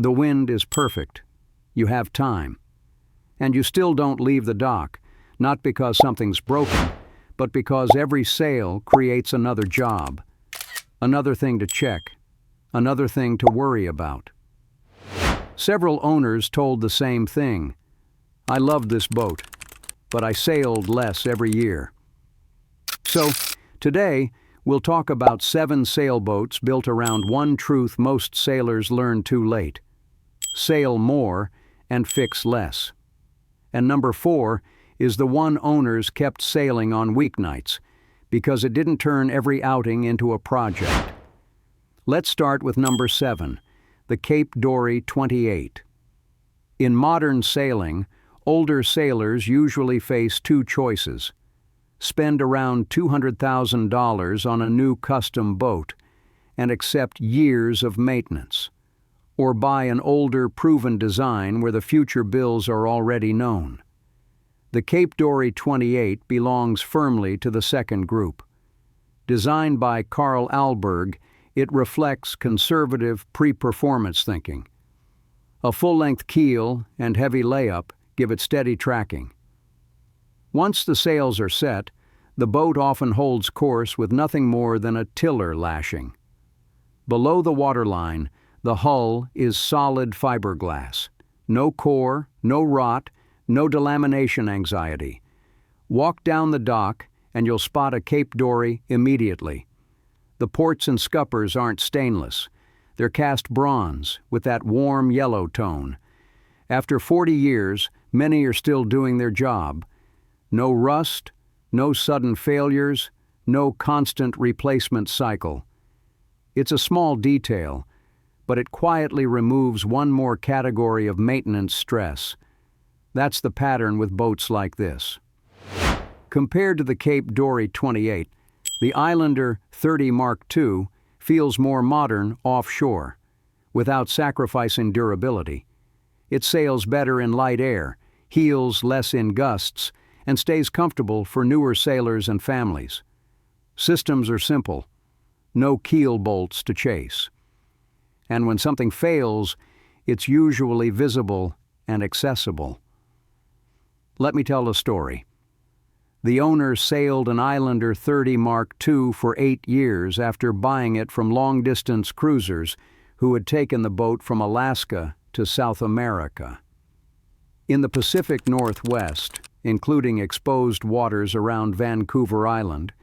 The wind is perfect. You have time. And you still don't leave the dock, not because something's broken, but because every sail creates another job, another thing to check, another thing to worry about. Several owners told the same thing. I loved this boat, but I sailed less every year. So, today, we'll talk about 7 sailboats built around one truth most sailors learn too late. Sail more and fix less. And number 4 is the one owners kept sailing on weeknights because it didn't turn every outing into a project. Let's start with number 7, the Cape Dory 28. In modern sailing, older sailors usually face 2 choices: spend around $200,000 on a new custom boat and accept years of maintenance, or buy an older, proven design where the future bills are already known. The Cape Dory 28 belongs firmly to the second group. Designed by Carl Alberg, it reflects conservative pre-performance thinking. A full-length keel and heavy layup give it steady tracking. Once the sails are set, the boat often holds course with nothing more than a tiller lashing. Below the waterline, the hull is solid fiberglass. No core, no rot, no delamination anxiety. Walk down the dock and you'll spot a Cape Dory immediately. The ports and scuppers aren't stainless. They're cast bronze with that warm yellow tone. After 40 years, many are still doing their job. No rust, no sudden failures, no constant replacement cycle. It's a small detail, but it quietly removes one more category of maintenance stress. That's the pattern with boats like this. Compared to the Cape Dory 28, the Islander 30 Mark II feels more modern offshore, without sacrificing durability. It sails better in light air, heels less in gusts, and stays comfortable for newer sailors and families. Systems are simple. No keel bolts to chase. And when something fails, it's usually visible and accessible. Let me tell a story. The owner sailed an Islander 30 Mark II for 8 years after buying it from long-distance cruisers who had taken the boat from Alaska to South America. In the Pacific Northwest, including exposed waters around Vancouver Island,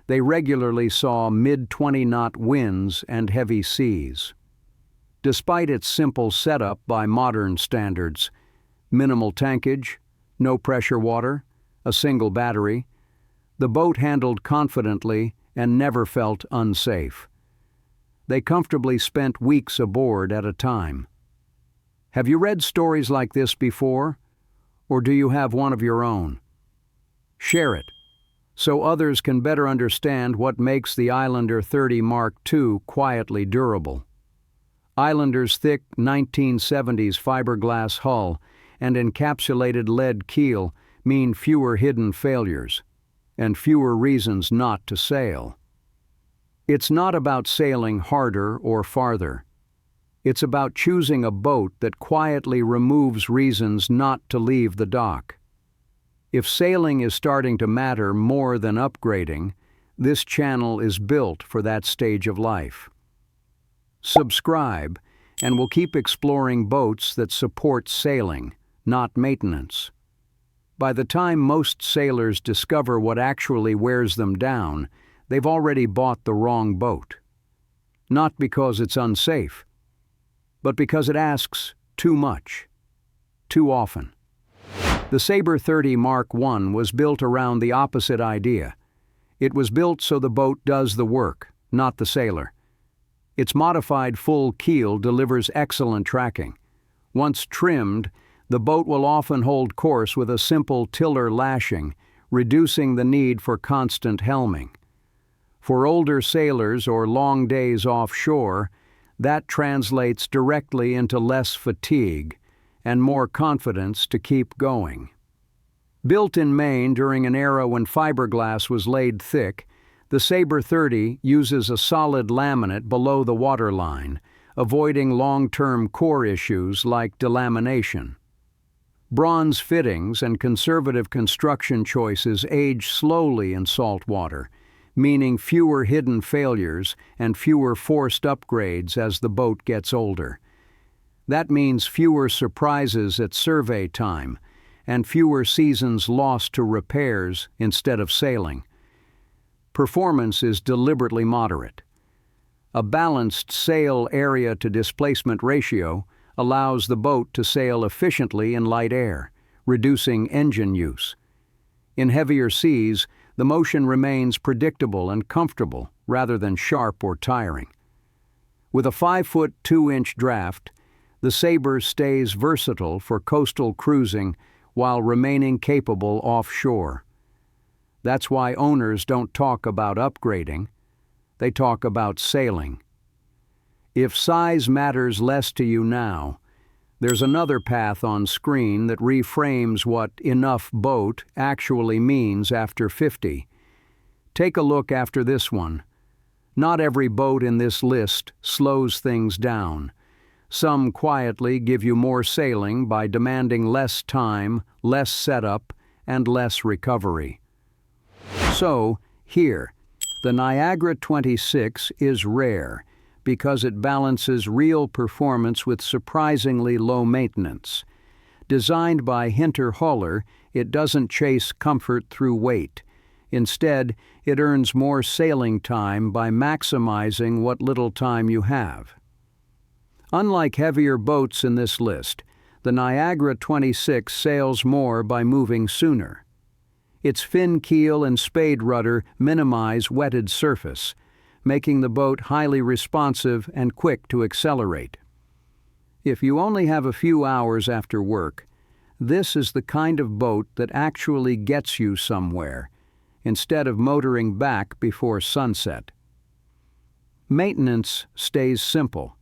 they regularly saw mid-20-knot winds and heavy seas. Despite its simple setup by modern standards, minimal tankage, no pressure water, a single battery, the boat handled confidently and never felt unsafe. They comfortably spent weeks aboard at a time. Have you read stories like this before, or do you have one of your own? Share it, so others can better understand what makes the Islander 30 Mark II quietly durable. Islander's thick 1970s fiberglass hull and encapsulated lead keel mean fewer hidden failures and fewer reasons not to sail. It's not about sailing harder or farther. It's about choosing a boat that quietly removes reasons not to leave the dock. If sailing is starting to matter more than upgrading, this channel is built for that stage of life. Subscribe, and we'll keep exploring boats that support sailing, not maintenance. By the time most sailors discover what actually wears them down, they've already bought the wrong boat. Not because it's unsafe, but because it asks too much, too often. The Saber 30 Mark I was built around the opposite idea. It was built so the boat does the work, not the sailor. Its modified full keel delivers excellent tracking. Once trimmed, the boat will often hold course with a simple tiller lashing, reducing the need for constant helming. For older sailors or long days offshore, that translates directly into less fatigue and more confidence to keep going. Built in Maine during an era when fiberglass was laid thick, the Saber 30 uses a solid laminate below the waterline, avoiding long-term core issues like delamination. Bronze fittings and conservative construction choices age slowly in salt water, meaning fewer hidden failures and fewer forced upgrades as the boat gets older. That means fewer surprises at survey time and fewer seasons lost to repairs instead of sailing. Performance is deliberately moderate. A balanced sail area to displacement ratio allows the boat to sail efficiently in light air, reducing engine use. In heavier seas, the motion remains predictable and comfortable rather than sharp or tiring. With a 5-foot 2-inch draft, the Saber stays versatile for coastal cruising while remaining capable offshore. That's why owners don't talk about upgrading, they talk about sailing. If size matters less to you now, there's another path on screen that reframes what enough boat actually means after 50. Take a look after this one. Not every boat in this list slows things down. Some quietly give you more sailing by demanding less time, less setup, and less recovery. So, here, the Niagara 26 is rare because it balances real performance with surprisingly low maintenance. Designed by Hinter Holler, it doesn't chase comfort through weight. Instead, it earns more sailing time by maximizing what little time you have. Unlike heavier boats in this list, the Niagara 26 sails more by moving sooner. Its fin keel and spade rudder minimize wetted surface, making the boat highly responsive and quick to accelerate. If you only have a few hours after work, this is the kind of boat that actually gets you somewhere, instead of motoring back before sunset. Maintenance stays simple.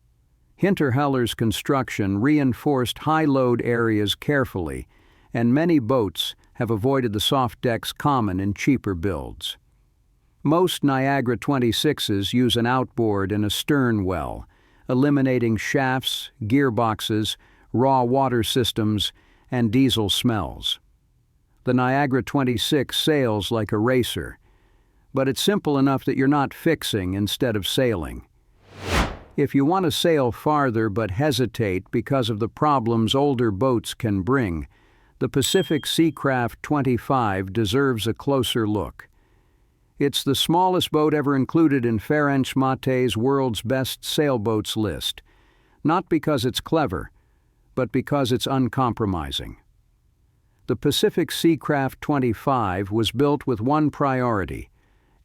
Hinterheller's construction reinforced high-load areas carefully, and many boats have avoided the soft decks common in cheaper builds. Most Niagara 26s use an outboard and a stern well, eliminating shafts, gearboxes, raw water systems, and diesel smells. The Niagara 26 sails like a racer, but it's simple enough that you're not fixing instead of sailing. If you want to sail farther but hesitate because of the problems older boats can bring, the Pacific Seacraft 25 deserves a closer look. It's the smallest boat ever included in Ferenc Mate's World's Best Sailboats list, not because it's clever, but because it's uncompromising. The Pacific Seacraft 25 was built with one priority: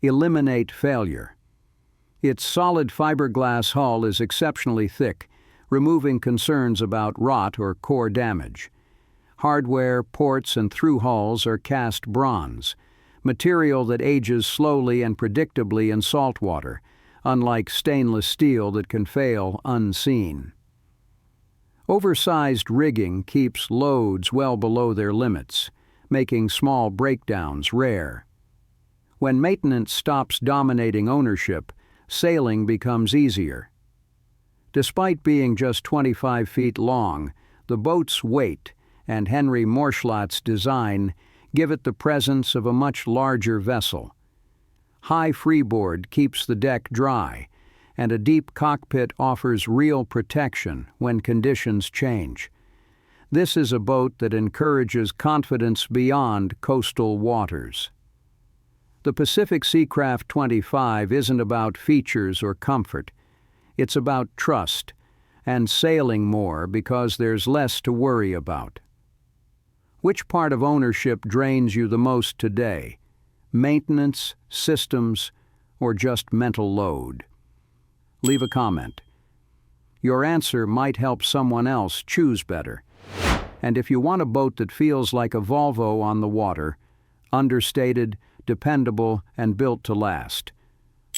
eliminate failure. Its solid fiberglass hull is exceptionally thick, removing concerns about rot or core damage. Hardware, ports, and through hulls are cast bronze, material that ages slowly and predictably in salt water, unlike stainless steel that can fail unseen. Oversized rigging keeps loads well below their limits, making small breakdowns rare. When maintenance stops dominating ownership, sailing becomes easier. Despite being just 25 feet long, the boat's weight and Henry Morschlatt's design give it the presence of a much larger vessel. High freeboard keeps the deck dry, and a deep cockpit offers real protection when conditions change. This is a boat that encourages confidence beyond coastal waters. The Pacific Seacraft 25 isn't about features or comfort. It's about trust and sailing more because there's less to worry about. Which part of ownership drains you the most today? Maintenance, systems, or just mental load? Leave a comment. Your answer might help someone else choose better. And if you want a boat that feels like a Volvo on the water, understated, dependable, and built to last,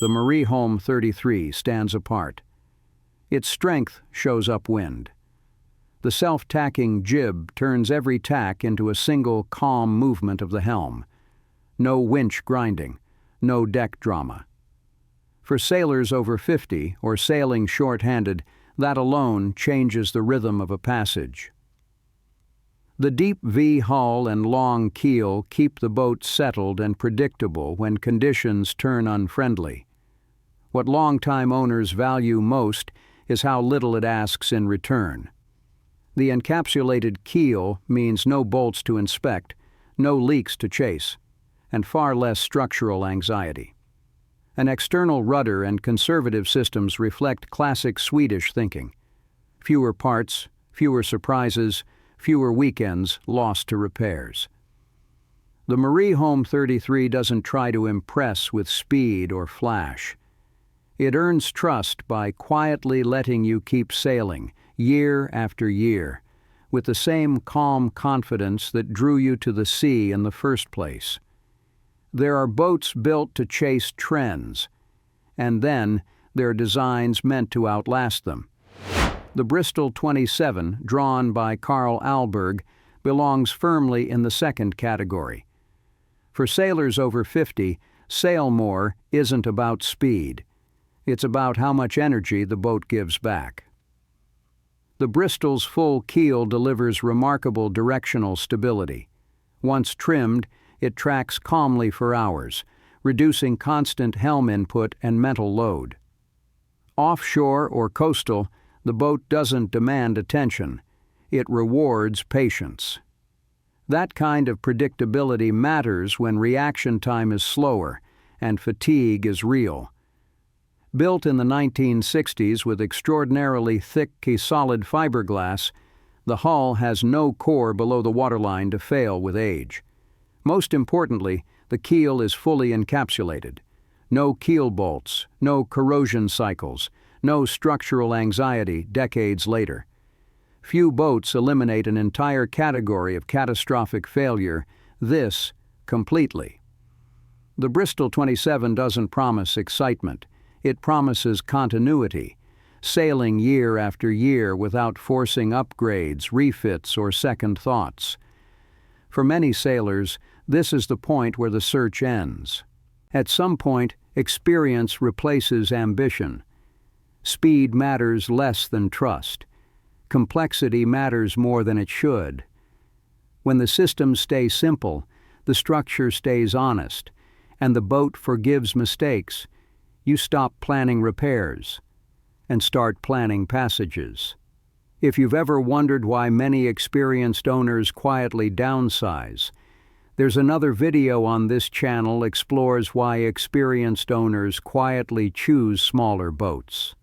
the Marieholm 33 stands apart. Its strength shows upwind. The self-tacking jib turns every tack into a single calm movement of the helm. No winch grinding, no deck drama. For sailors over 50 or sailing short-handed, That alone changes the rhythm of a passage. The deep V hull and long keel keep the boat settled and predictable when conditions turn unfriendly. What long-time owners value most is how little it asks in return. The encapsulated keel means no bolts to inspect, no leaks to chase, and far less structural anxiety. An external rudder and conservative systems reflect classic Swedish thinking. Fewer parts, fewer surprises, fewer weekends lost to repairs. The Marieholm 33 doesn't try to impress with speed or flash. It earns trust by quietly letting you keep sailing, year after year, with the same calm confidence that drew you to the sea in the first place. There are boats built to chase trends, and then there are designs meant to outlast them. The Bristol 27, drawn by Carl Alberg, belongs firmly in the second category. For sailors over 50, sail more isn't about speed. It's about how much energy the boat gives back. The Bristol's full keel delivers remarkable directional stability. Once trimmed, it tracks calmly for hours, reducing constant helm input and mental load. Offshore or coastal, the boat doesn't demand attention. It rewards patience. That kind of predictability matters when reaction time is slower and fatigue is real. Built in the 1960s with extraordinarily thick solid fiberglass, the hull has no core below the waterline to fail with age. Most importantly, the keel is fully encapsulated. No keel bolts, no corrosion cycles, no structural anxiety decades later. Few boats eliminate an entire category of catastrophic failure, this completely. The Bristol 27 doesn't promise excitement. It promises continuity, sailing year after year without forcing upgrades, refits, or second thoughts. For many sailors, this is the point where the search ends. At some point, experience replaces ambition. Speed matters less than trust. Complexity matters more than it should. When the systems stay simple, the structure stays honest, and the boat forgives mistakes, you stop planning repairs and start planning passages. If you've ever wondered why many experienced owners quietly downsize, there's another video on this channel explores why experienced owners quietly choose smaller boats.